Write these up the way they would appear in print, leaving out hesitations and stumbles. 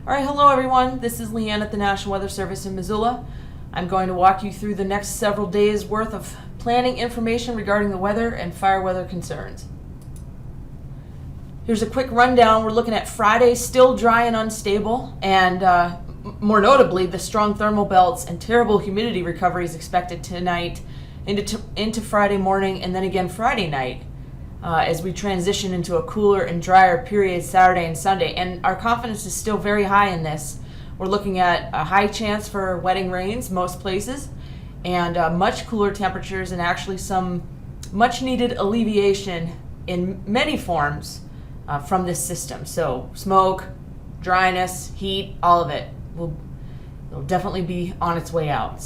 All right, hello everyone. This is Leanne at the National Weather Service in Missoula. I'm going to walk you through the next several days worth of planning information regarding the weather and fire weather concerns. Here's a quick rundown. We're looking at Friday, still dry and unstable, and more notably, the strong thermal belts and terrible humidity recovery is expected tonight into Friday morning and then again Friday night. As we transition into a cooler and drier period Saturday and Sunday. And our confidence is still very high in this. We're looking at a high chance for wetting rains most places and much cooler temperatures and actually some much needed alleviation in many forms from this system. So smoke, dryness, heat, all of it will definitely be on its way out.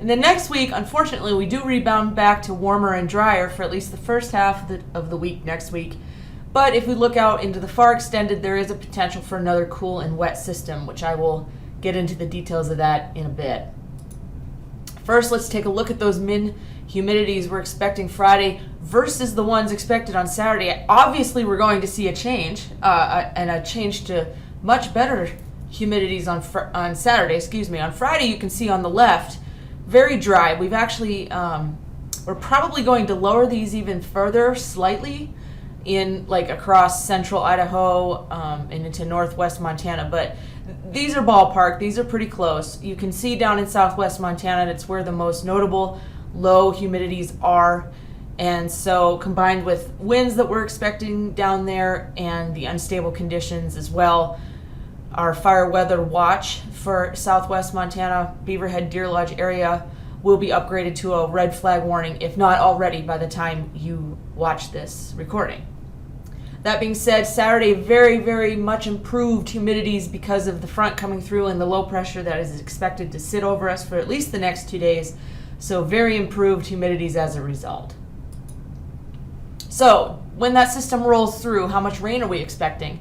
And then next week, unfortunately, we do rebound back to warmer and drier for at least the first half of the week next week. But if we look out into the far extended, there is a potential for another cool and wet system, which I will get into the details of that in a bit. First, let's take a look at those min humidities we're expecting Friday versus the ones expected on Saturday. Obviously, we're going to see a change, and a change to much better humidities on Saturday. On Friday, you can see on the left, very dry. We've actually, we're probably going to lower these even further slightly in across central Idaho and into northwest Montana. But these are ballpark. These are pretty close. You can see down in southwest Montana, it's where the most notable low humidities are. And so combined with winds that we're expecting down there and the unstable conditions as well, our fire weather watch for southwest Montana, Beaverhead, Deer Lodge area will be upgraded to a red flag warning, if not already by the time you watch this recording. That being said, Saturday, very, very much improved humidities because of the front coming through and the low pressure that is expected to sit over us for at least the next 2 days. So very improved humidities as a result. So when that system rolls through, how much rain are we expecting?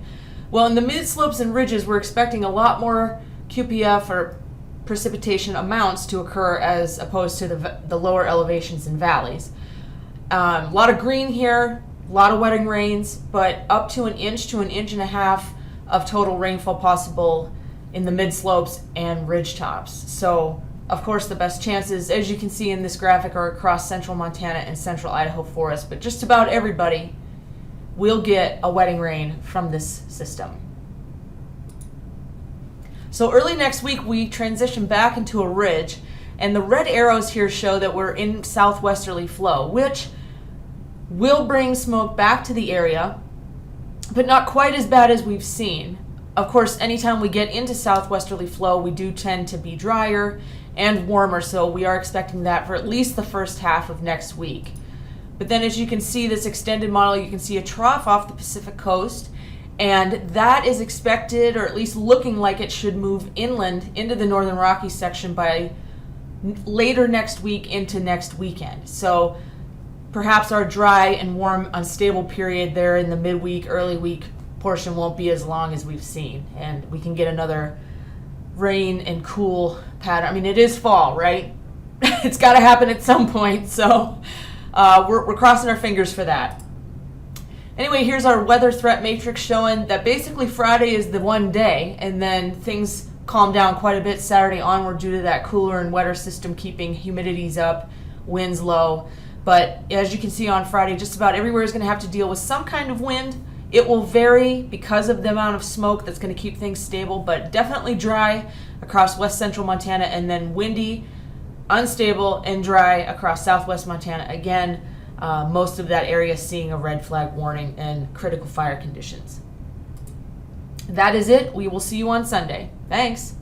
Well, in the mid-slopes and ridges, we're expecting a lot more QPF or precipitation amounts to occur as opposed to the lower elevations and valleys. A lot of green here, a lot of wetting rains, but up to an inch to an inch and a half of total rainfall possible in the mid-slopes and ridge tops. So, of course, the best chances, as you can see in this graphic, are across central Montana and central Idaho forests, but just about everybody will get a wetting rain from this system. So early next week, we transition back into a ridge, and the red arrows here show that we're in southwesterly flow, which will bring smoke back to the area, but not quite as bad as we've seen. Of course, anytime we get into southwesterly flow, we do tend to be drier and warmer, so we are expecting that for at least the first half of next week. But then as you can see, this extended model, you can see a trough off the Pacific coast, and that is expected, or at least looking like it should move inland into the Northern Rockies section by later next week into next weekend. So perhaps our dry and warm, unstable period there in the midweek, early week portion won't be as long as we've seen, and we can get another rain and cool pattern. I mean, it is fall, right? It's got to happen at some point, so we're crossing our fingers for that. Anyway, here's our weather threat matrix showing that basically Friday is the one day, and then things calm down quite a bit Saturday onward due to that cooler and wetter system keeping humidities up, winds low. But as you can see on Friday, just about everywhere is going to have to deal with some kind of wind. It will vary because of the amount of smoke that's going to keep things stable, but definitely dry across west central Montana, and then windy, unstable, and dry across southwest Montana. Again, most of that area seeing a red flag warning and critical fire conditions. That is it. We will see you on Sunday. Thanks.